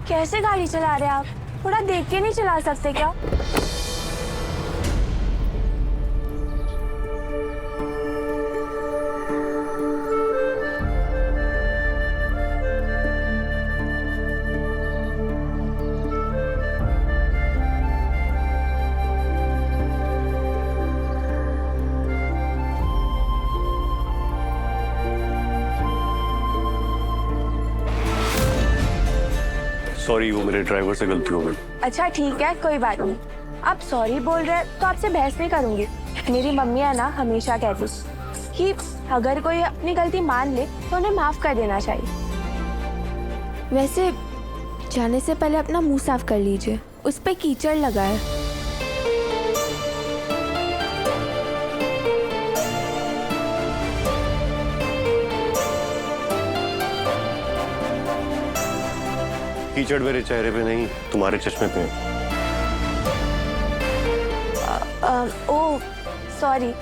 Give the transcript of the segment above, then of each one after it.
कैसे गाड़ी चला रहे हैं आप? थोड़ा देख के नहीं चला सकते क्या? सॉरी, वो मेरे ड्राइवर से गलती हो गई। अच्छा ठीक है, कोई बात नहीं। आप सॉरी बोल रहे हैं तो आपसे बहस नहीं करूंगी। मेरी मम्मी है ना, हमेशा कहती कि अगर कोई अपनी गलती मान ले तो उन्हें माफ कर देना चाहिए। वैसे जाने से पहले अपना मुंह साफ कर लीजिए, उस पे कीचड़ लगा है। कीचड़ मेरे चेहरे पे नहीं, तुम्हारे चश्मे पे है। Oh sorry.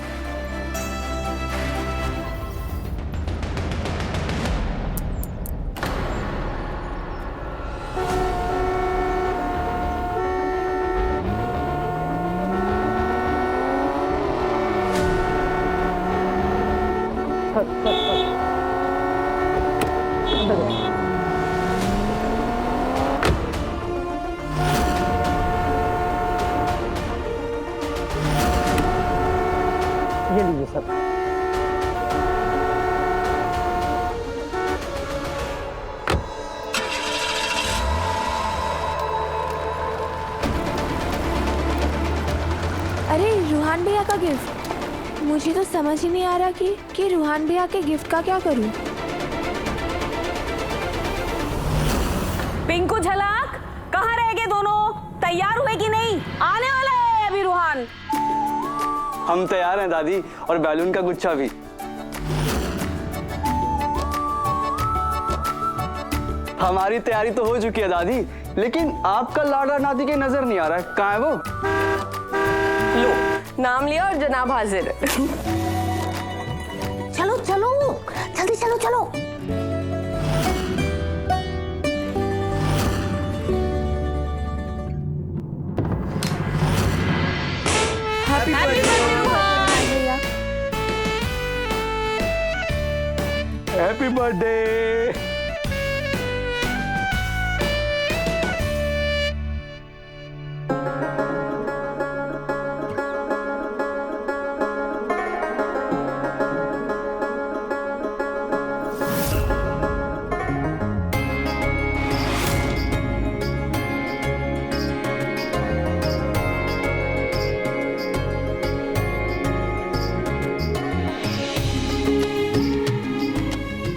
ये लीजिए सर। अरे रूहान भैया का गिफ्ट, मुझे तो समझ ही नहीं आ रहा कि रूहान भैया के गिफ्ट का क्या करूं। पिंकू झलक, कहाँ रह गए दोनों? तैयार हुए कि नहीं? आने वाला है अभी रूहान। हम तैयार हैं दादी, और बैलून का गुच्छा भी। हमारी तैयारी तो हो चुकी है दादी, लेकिन आपका लाडला नाती के नजर नहीं आ रहा है, कहाँ है वो? लो, नाम लिया और जनाब हाजिर। चलो चलो जल्दी चलो चलो। Happy birthday happy birthday.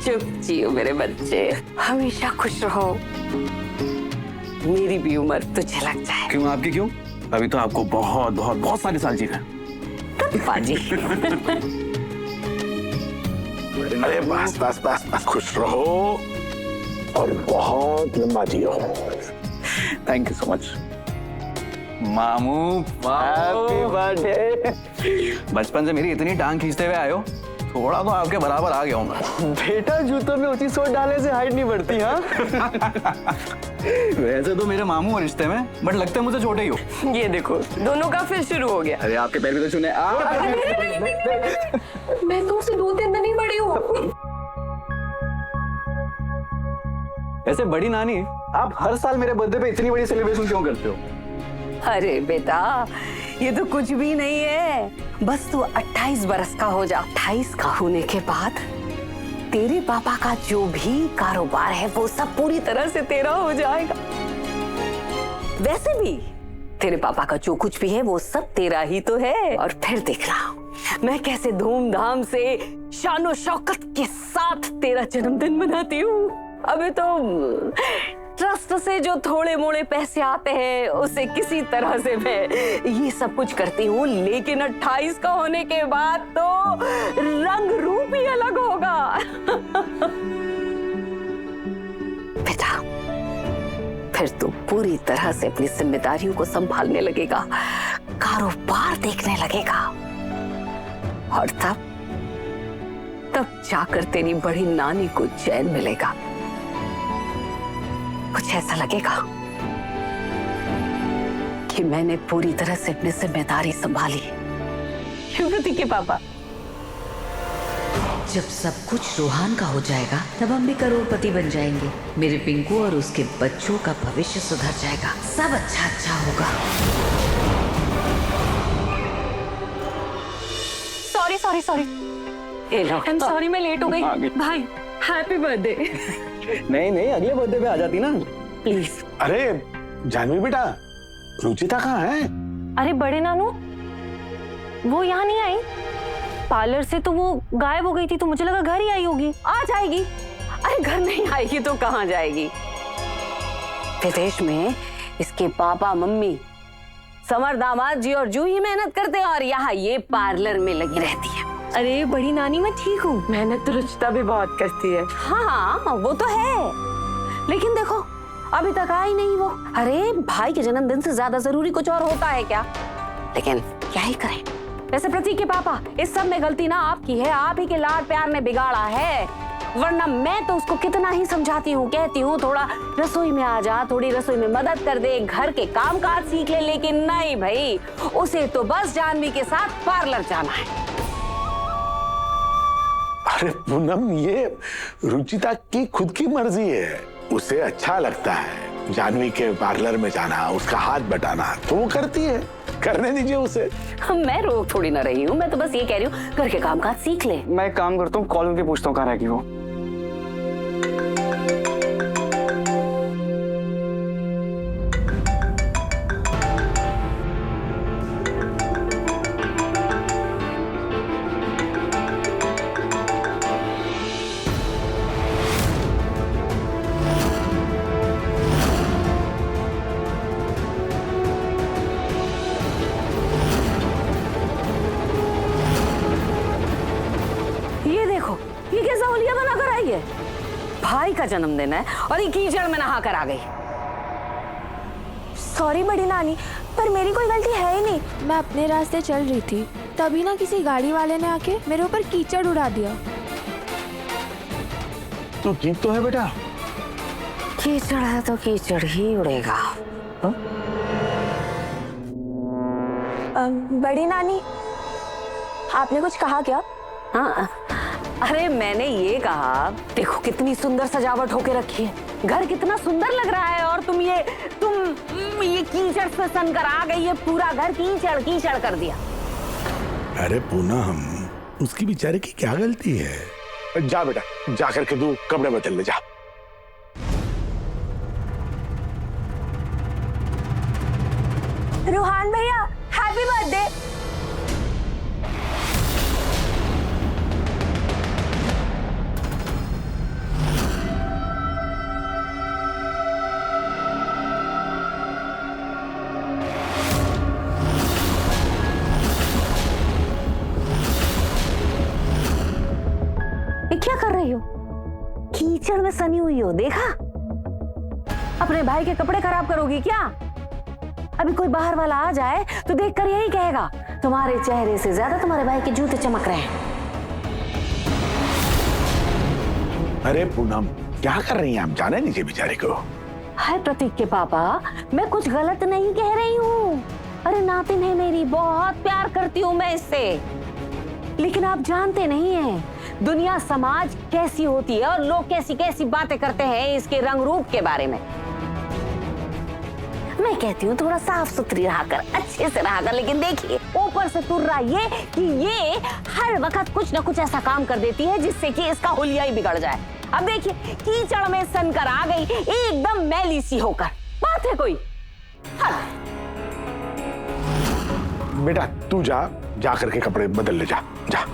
चुप जियो मेरे बच्चे, हमेशा खुश रहो। मेरी भी उम्र तुझे लग जाए। क्यों? आपकी क्यों? अभी तो आपको बहुत बहुत बहुत सारे साल जीना है। पाजी। अरे बस बस बस बस, खुश रहो और बहुत लंबा जियो। थैंक यू सो मच मामू। Happy birthday. बचपन से मेरी इतनी टांग खींचते हुए आए हो, थोड़ा तो आपके बराबर आ गया हूँ मैं। बेटा, जूतों में ऊंची सोच डालने से हाइट नहीं बढ़ती। हाँ। वैसे तो मेरे मामू हैं रिश्ते में, बट लगते हैं मुझसे छोटे ही हो। ये देखो, दोनों का फिर शुरू हो गया। अरे आपके पैर भी तो चुने। मैं तुमसे 2-3 दिन ही बड़ी हूँ। ऐसे बड़ी नानी, आप हर साल मेरे बर्थडे पे इतनी बड़ी सेलिब्रेशन क्यों करते हो? अरे बेटा, ये तो कुछ भी नहीं है। बस तू 28 बरस का हो जा। 28 का होने के बाद तेरे पापा का जो भी कारोबार है वो सब पूरी तरह से तेरा हो जाएगा। वैसे भी तेरे पापा का जो कुछ भी है वो सब तेरा ही तो है। और फिर देखना मैं कैसे धूमधाम से शानो शौकत के साथ तेरा जन्मदिन मनाती हूँ। अभी तो ट्रस्ट से जो थोड़े मोड़े पैसे आते हैं उसे किसी तरह से मैं ये सब कुछ करती हूँ, लेकिन 28 का होने के बाद तो रंग रूप ही अलग होगा। बेटा, फिर तू पूरी तरह से अपनी जिम्मेदारियों को संभालने लगेगा, कारोबार देखने लगेगा, और तब जाकर तेरी बड़ी नानी को चैन मिलेगा। कुछ ऐसा लगेगा कि मैंने पूरी तरह से अपनी जिम्मेदारी संभाली। प्रतीक के पापा, जब सब कुछ रोहान का हो जाएगा तब हम भी करोड़पति बन जाएंगे। मेरे पिंकू और उसके बच्चों का भविष्य सुधर जाएगा। सब अच्छा अच्छा होगा। सॉरी सॉरी सॉरी, ये लो। आई एम सॉरी, मैं लेट हो गई। भाई हैप्पी बर्थडे। नहीं नहीं, अगले बर्थडे पे आ जाती ना। प्लीज। अरे जानवी बेटा, रुचिता कहाँ है? अरे बड़े नानू, वो यहाँ नहीं आई। पार्लर से तो वो गायब हो गई थी, तो मुझे लगा घर ही आई होगी। आ जाएगी। अरे घर नहीं आएगी तो कहाँ जाएगी? विदेश में इसके पापा मम्मी, समर दामाद जी और जूही मेहनत करते हैं और यहाँ ये पार्लर में लगी रहती है। अरे बड़ी नानी, मैं ठीक हूँ। मेहनत तो रुचिता भी बहुत करती है। हाँ वो तो है, लेकिन देखो अभी तक आई नहीं वो। अरे भाई के जन्मदिन से ज्यादा जरूरी कुछ और होता है क्या? लेकिन क्या ही करें। वैसे प्रतीक के पापा, इस सब में गलती ना आपकी है, आप ही के लाड प्यार ने बिगाड़ा है। वरना मैं तो उसको कितना ही समझाती हूँ, कहती हूँ थोड़ा रसोई में आ जा, थोड़ी रसोई में मदद कर दे, घर के काम काज सीख ले, लेकिन नहीं भाई, उसे तो बस जानवी के साथ पार्लर जाना है। अरे पूनम, ये रुचिता की खुद की मर्जी है। उसे अच्छा लगता है जानवी के पार्लर में जाना, उसका हाथ बटाना, तो वो करती है। करने दीजिए उसे। मैं रोक थोड़ी ना रही हूँ, मैं तो बस ये कह रही हूँ घर के काम काज सीख ले। मैं एक काम करता हूँ, कॉल करके पूछता हूँ कहाँ रहेगी वो। ये देखो, ये कैसा होलिया बना कर आई है? भाई का जन्मदिन है और ये कीचड़ में नहा कर आ गई। सॉरी बड़ी नानी, पर मेरी कोई गलती है ही नहीं। मैं अपने रास्ते चल रही थी, तभी ना किसी गाड़ी वाले ने आके मेरे ऊपर कीचड़ उड़ा दिया। तू ठीक तो है बेटा? कीचड़ है तो कीचड़ ही उड़ेगा। बड़ी नानी, आपने कुछ कहा क्या? हाँ, अरे मैंने ये कहा, देखो कितनी सुंदर सजावट होके रखी है, घर कितना सुंदर लग रहा है, और तुम ये कीचड़ से सन कर आ गई है, पूरा घर कीचड़ कीचड़ कर दिया। अरे पूनम, उसकी बेचारे की क्या गलती है? जा बेटा, जा करके तू कपड़े बदल ले जा। रोहान भैया, हैप्पी बर्थडे। ये क्या कर रही हो? कीचड़ में सनी हुई हो, देखा? अपने भाई के कपड़े खराब करोगी क्या? अभी कोई बाहर वाला आ जाए तो देखकर यही कहेगा, तुम्हारे चेहरे से ज्यादा तुम्हारे भाई के जूते चमक रहे हैं। अरे पूनम, क्या कर रही हैं आप? जाने दीजिए बेचारे को। हाय प्रतीक के पापा, मैं कुछ गलत नहीं कह रही हूँ। अरे नातिन है मेरी, बहुत प्यार करती हूँ मैं इससे। लेकिन आप जानते नहीं हैं दुनिया समाज कैसी होती है और लोग कैसी कैसी बातें करते हैं इसके रंग रूप के बारे में। मैं कहती हूँ थोड़ा साफ सुथरी रहा कर, अच्छे से रहा कर, लेकिन देखिए ऊपर से तुर्रा ये कि ये हर वक्त कुछ न कुछ ऐसा काम कर देती है जिससे कि इसका हुलिया ही बिगड़ जाए। अब देखिए कीचड़ में सन कर आ गई, एकदम मैली सी होकर। बात है कोई? हाँ। बेटा तू जा करके कपड़े बदल ले, जा जा।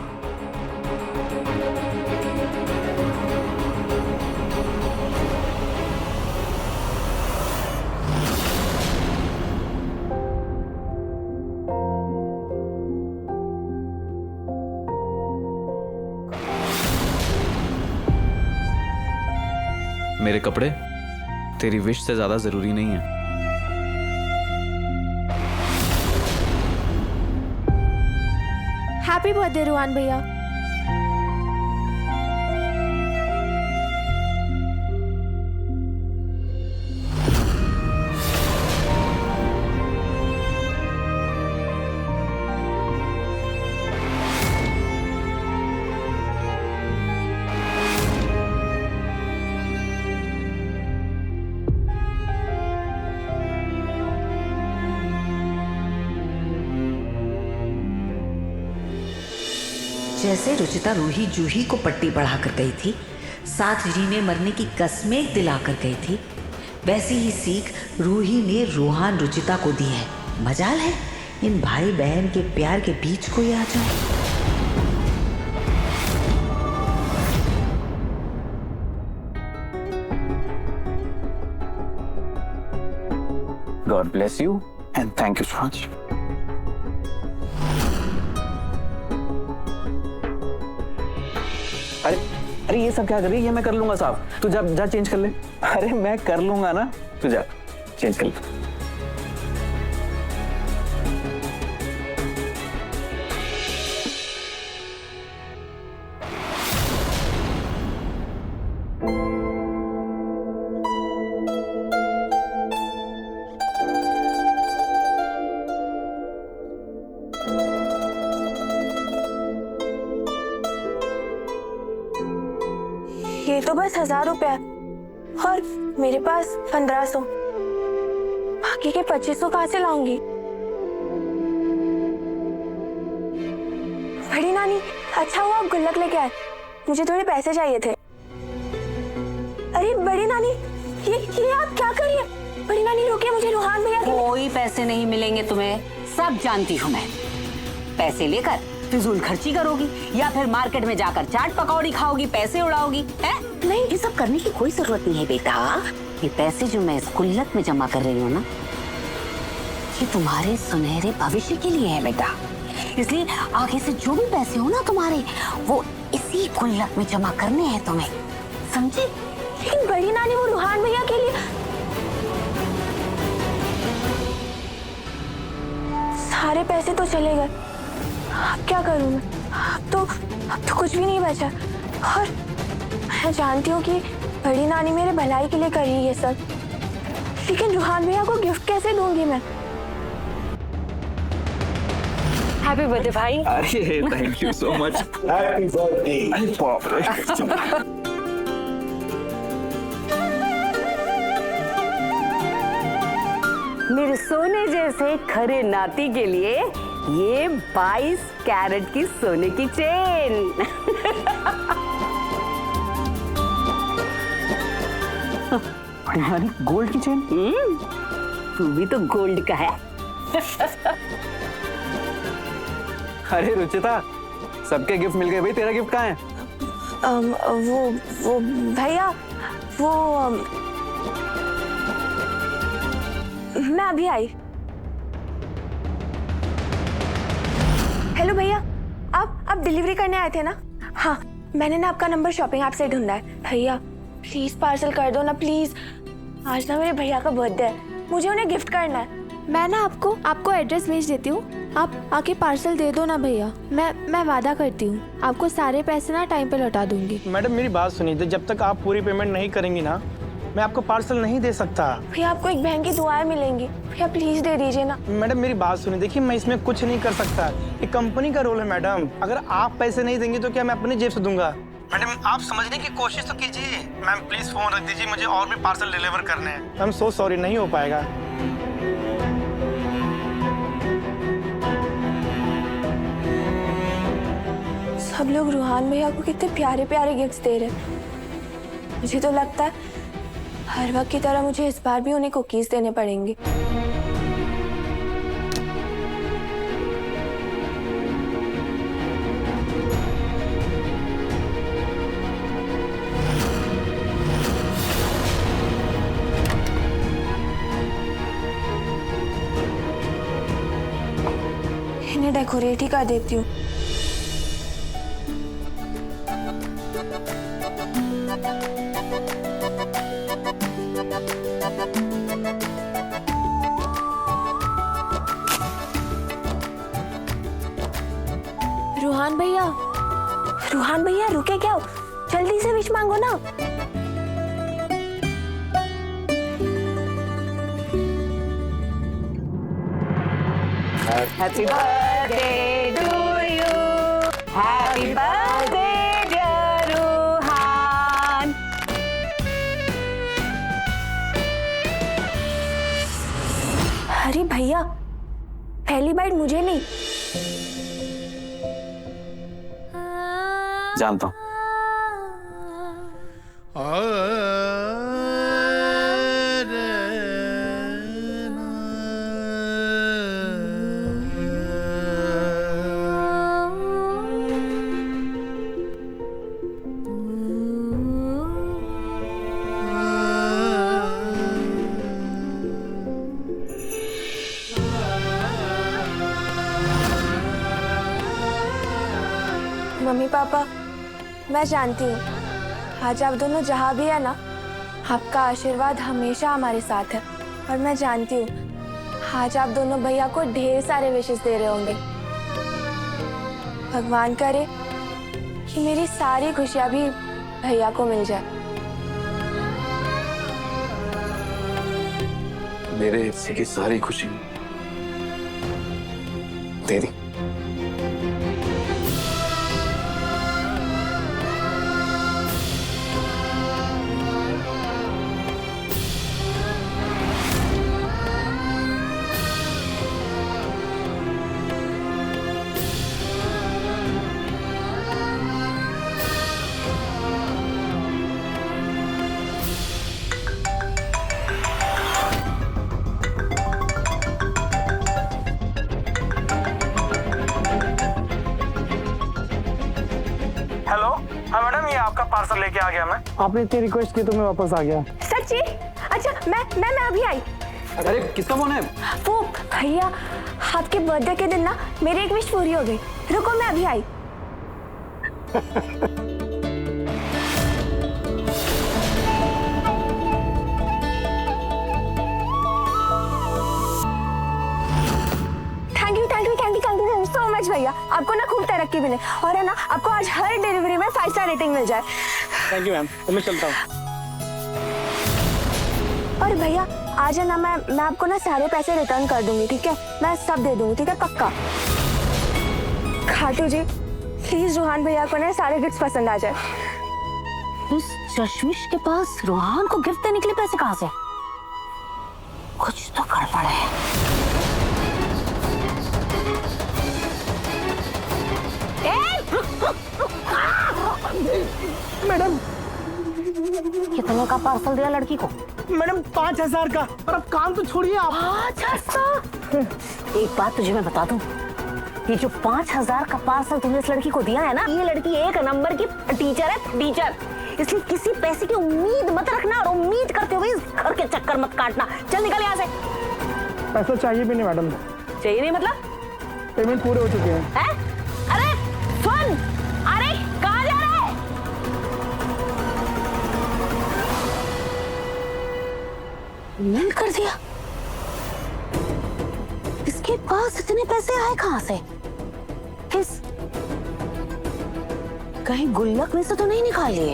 मेरे कपड़े तेरी विश से ज्यादा जरूरी नहीं है। हैप्पी बर्थडे रोहान भैया। जैसे रुचिता रूही जूही को पट्टी पढ़ाकर गई थी, साथ जीने मरने की कस्में दिलाकर गई थी, वैसी ही सीख रूही ने रूहान रुचिता को दी है। मजाल है इन भाई बहन के प्यार के बीच कोई आ जाए। God bless you and thank you so much. अरे अरे ये सब क्या कर रही है? ये मैं कर लूंगा साहब, तू जा जा चेंज कर ले। अरे मैं कर लूंगा ना, तू जा चेंज कर ले। ये तो बस 1000 रुपया और मेरे पास 1500, बाकी के 2500 कहाँ से लाऊंगी? बड़ी नानी, अच्छा हुआ आप गुल्लक लेके आए, मुझे थोड़े पैसे चाहिए थे। अरे बड़ी नानी, ये आप क्या कर रही हैं? बड़ी नानी रुकिए, मुझे रूहान भैया के कोई पैसे नहीं मिलेंगे तुम्हें, सब जानती हूँ मैं। पैसे लेकर फिजूल खर्ची करोगी या फिर मार्केट में जाकर चाट पकौड़ी खाओगी, पैसे उड़ाओगी, हैं? नहीं, ये सब करने की कोई जरूरत नहीं है बेटा। ये पैसे जो मैं इस गुल्लक में जमा कर रही हूँ ना, ये तुम्हारे सुनहरे भविष्य के लिए है बेटा। इसलिए आगे से जो भी पैसे हो ना तुम्हारे, वो इसी गुल्लक में जमा करने हैं तुम्हें, समझे? लेकिन बड़ी नानी, वो रूहान भैया के लिए सारे पैसे तो चले गए, अब क्या करूं मैं? अब तो कुछ भी नहीं बचा। और मैं जानती हूँ कि बड़ी नानी मेरे भलाई के लिए कर रही है ये सब, लेकिन रूहान भैया को गिफ्ट कैसे दूंगी मैं? हैप्पी बर्थडे भाई। अरे thank you so much. Happy birthday. अरे बाप रे। मेरे सोने जैसे खरे नाती के लिए ये 22 कैरेट की सोने की चेन। गोल्ड की चेन? तू भी तो गोल्ड का है। अरे रुचिता, सबके गिफ्ट मिल गए भाई, तेरा गिफ्ट कहाँ है? वो भैया, वो मैं अभी आई। हेलो भैया, आप डिलीवरी करने आए थे ना? हाँ, मैंने ना आपका नंबर शॉपिंग ऐप से ढूंढा है। भैया प्लीज पार्सल कर दो ना प्लीज, आज ना मेरे भैया का बर्थडे है, मुझे उन्हें गिफ्ट करना है। मैं ना आपको एड्रेस भेज देती हूँ, आप आके पार्सल दे दो ना भैया। मैं वादा करती हूँ आपको सारे पैसे ना टाइम पे लौटा दूंगी। मैडम मेरी बात सुनिए, जब तक आप पूरी पेमेंट नहीं करेंगी ना, मैं आपको पार्सल नहीं दे सकता। भैया आपको एक बहन की दुआएं मिलेंगी, भैया प्लीज दे दीजिए ना। मैडम मेरी बात सुनिए, देखिए मैं इसमें कुछ नहीं कर सकता, ये कंपनी का रोल है मैडम। अगर आप पैसे नहीं देंगे तो क्या मैं अपनी जेब से दूंगा? मैडम आप समझने की कोशिश तो कीजिए। मैम प्लीज फोन रख दीजिए, मुझे और भी पार्सल डिलीवर करने हैं। मैम सो सॉरी, नहीं हो पाएगा। सब लोग रूहान भैया को कितने प्यारे प्यारे गिफ्ट्स दे रहे हैं। मुझे तो लगता है हर वक्त की तरह मुझे इस बार भी उन्हें कुकीज देने पड़ेंगे। इन्हें डेकोरेट ही कर देती हूँ। रूहान भैया रुके क्या हो, जल्दी से विश मांगो ना। Happy birthday to you, happy birthday dear Ruhan. अरे भैया, पहली बाइट मुझे नहीं। जानता हूँ। मम्मी पापा, मैं जानती हूँ आज आप दोनों जहाँ भी है ना, आपका आशीर्वाद हमेशा हमारे साथ है। और मैं जानती हूँ आज आप दोनों भैया को ढेर सारे विशेष दे रहे होंगे। भगवान करे कि मेरी सारी खुशियाँ भी भैया को मिल जाए। मेरे हिस्से की सारी खुशी तेरी। हेलो, हाँ मैडम, ये आपका पार्सल लेके आ गया मैं। आपने इतनी रिक्वेस्ट की तो मैं वापस आ गया। सच्ची? अच्छा, मैं अभी आई। अरे किसका फोन है? वो भैया, आपके बर्थडे के दिन ना मेरी एक विश पूरी हो गई। रुको, मैं अभी आई। थैंक यू सो मच भैया। आपको ना खूब तरक्की मिले और है ना, आपको आज हर डिलीवरी में 5 स्टार रेटिंग मिल जाए। थैंक यू मैम, तो मैं चलता हूँ। और भैया आज है ना, मैं आपको ना सारे पैसे रिटर्न कर दूंगी, ठीक है? मैं सब दे दूंगी, ठीक है? पक्का। खाटू जी प्लीज रोहान भैया को ना सारे गिफ्ट पसंद आ जाए। इस चश्मिश के पास रोहान को गिफ्ट देने के लिए पैसे कहाँ से? कुछ तो गड़बड़ है। मैडम, कितने का पार्सल दिया लड़की को? मैडम 5000 का। और अब काम तो छोड़िए आप। 5000? एक बात तुझे मैं बता दूं, ये जो 5000 का पार्सल तुमने इस लड़की को दिया है ना, ये लड़की एक नंबर की टीचर है, टीचर। इसलिए किसी पैसे की उम्मीद मत रखना और उम्मीद करते हुए इस घर के चक्कर मत काटना। चल निकल यहाँ से। पैसा चाहिए भी नहीं मैडम। चाहिए नहीं मतलब? पेमेंट पूरे हो चुके हैं। है? अरे सुन, अरे कहाँ जा रहा है? मेल कर दिया। इसके पास इतने पैसे आए कहाँ से? किस कहीं गुल्लक में से तो नहीं निकाल लिए?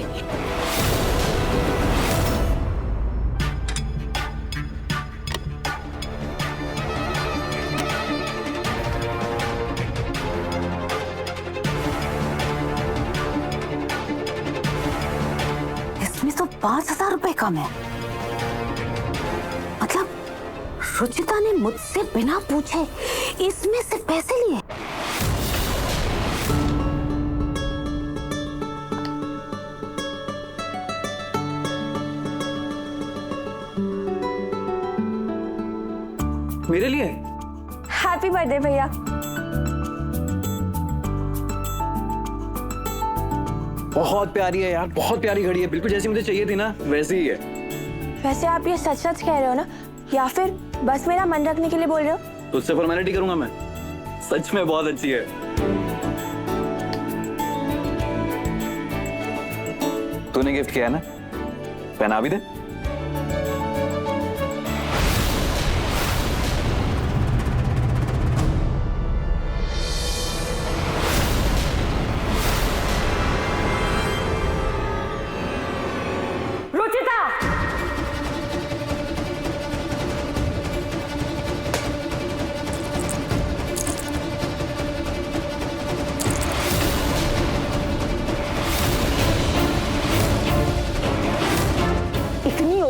इसमें तो 5000 रुपए कम है। मतलब रुचिता ने मुझसे बिना पूछे इसमें से पैसे लिए। मेरे लिए? हैप्पी बर्थडे भैया। बहुत प्यारी है यार, बहुत प्यारी घड़ी है, बिल्कुल जैसी मुझे चाहिए थी ना वैसी ही है। वैसे आप ये सच सच कह रहे हो ना, या फिर बस मेरा मन रखने के लिए बोल रहे हो? तुझसे फॉर्मेलिटी करूंगा मैं, सच में बहुत अच्छी है। तूने गिफ्ट किया है ना, पहना भी दे।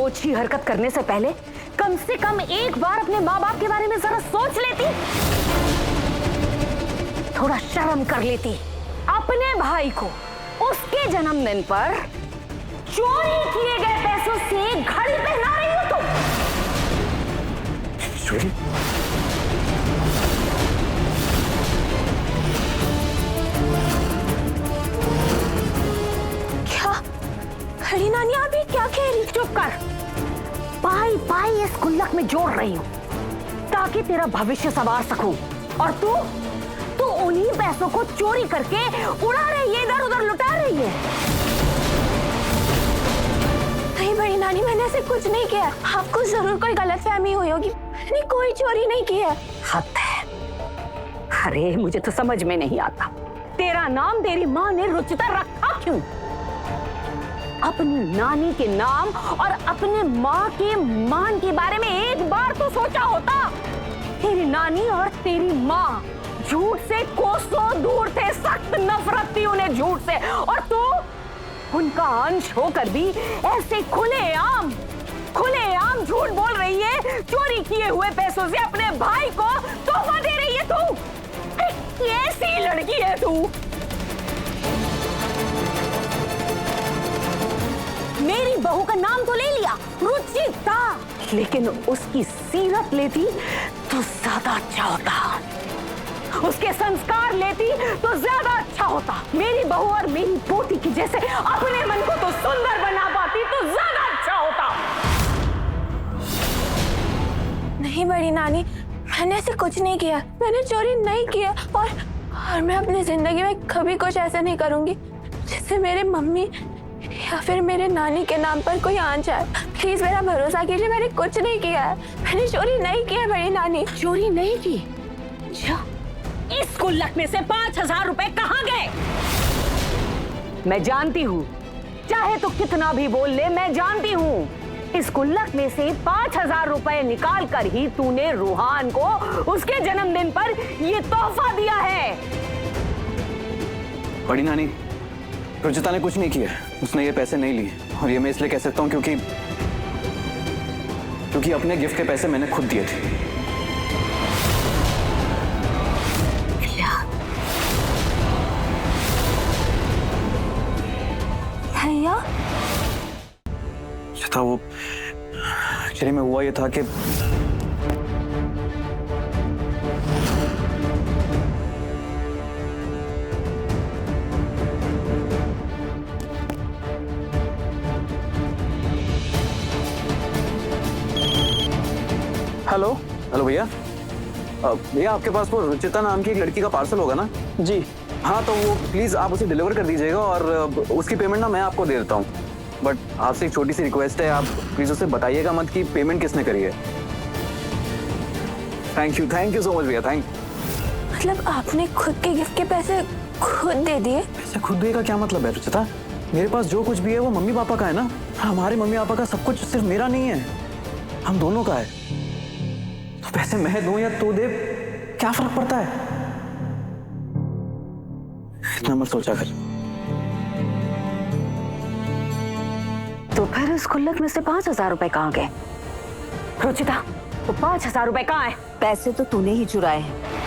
अच्छी हरकत करने से पहले कम से कम एक बार अपने माँ बाप के बारे में जरा सोच लेती, थोड़ा शर्म कर लेती। अपने भाई को उसके जन्मदिन पर चोरी किए गए पैसों से घड़ी पहना रही हो तुम? चोरी? क्या घड़ी नानी आप ये क्या कह रही? चुप कर। पाई पाई इस गुल्लक में जोड़ रही हूं ताकि तेरा भविष्य संवार सकूं, और तू उन्हीं पैसों को चोरी करके उड़ा रही है, इधर उधर लुटा रही है। नहीं बड़ी नानी, मैंने ऐसे कुछ नहीं किया। आपको जरूर कोई गलतफहमी हुई होगी। मैंने कोई चोरी नहीं की है। हद है। अरे मुझे तो समझ में नहीं आता, तेरा नाम तेरी माँ ने रुचिता रखा क्यों? अपनी नानी के नाम और अपने माँ के मान के बारे में एक बार तो सोचा होता। तेरी नानी और तेरी माँ झूठ से कोसों दूर थे, सख्त नफरत थी उन्हें झूठ से, और तू उनका अंश होकर भी ऐसे खुलेआम झूठ बोल रही है। चोरी किए हुए पैसों से अपने भाई को तोहफा दे रही है तू। कैसी लड़की है तू? मेरी बहू का नाम तो ले लिया, रुचिता, लेकिन उसकी सीरत लेती तो ज्यादा अच्छा होता, उसके संस्कार लेती तो ज्यादा अच्छा होता। मेरी बहू और मेरी पोती की जैसे अपने मन को तो सुंदर बना पाती तो ज्यादा अच्छा होता। नहीं बड़ी नानी, मैंने ऐसे कुछ नहीं किया। मैंने चोरी नहीं किया, और मैं अपनी जिंदगी में कभी कुछ ऐसा नहीं करूंगी जिससे मेरे मम्मी या फिर मेरे नानी के नाम पर कोई आंच आए। प्लीज मेरा भरोसा कीजिए, मैंने कुछ नहीं किया है। मैंने चोरी नहीं किया बड़ी नानी। चोरी नहीं की? अच्छा, इस गुल्लक में से 5,000 रुपए कहाँ गए? मैं जानती हूँ, चाहे तो कितना भी बोल ले, मैं जानती हूँ। इस गुल्लक में से 5,000 रुपए निकाल कर ही तूने रूहान को उसके जन्मदिन पर ये तोहफा दिया है। बड़ी नानी, रुचिता ने कुछ नहीं किया, उसने ये पैसे नहीं लिए, और ये मैं इसलिए कह सकता हूँ क्योंकि अपने गिफ्ट के पैसे मैंने खुद दिए थे। भैया, था वो एक्चुअली में हुआ ये था कि हेलो भैया, भैया आपके पास वो रुचिता नाम की एक लड़की का पार्सल होगा ना? जी हाँ, तो वो प्लीज आप उसे डिलीवर कर दीजिएगा, और उसकी पेमेंट ना मैं आपको दे देता हूँ। बट आपसे एक छोटी सी रिक्वेस्ट है, आप प्लीज उसे बताइएगा मत कि पेमेंट किसने करी है। थैंक यू सो मच भैया, थैंक। मतलब आपने खुद के गिफ्ट के पैसे खुद दे दिए? पैसे खुद देगा क्या मतलब है रुचिता? मेरे पास जो कुछ भी है वो मम्मी पापा का है ना। हमारे मम्मी पापा का सब कुछ सिर्फ मेरा नहीं है, हम दोनों का है। तो पैसे मैं दूं या तू दे, क्या फर्क पड़ता है? इतना मत सोचा कर। तो फिर इस गुल्लक में से 5,000 रुपए कहाँ गए? रुचिता, तो 5,000 रुपए कहाँ है? पैसे तो तूने ही चुराए हैं।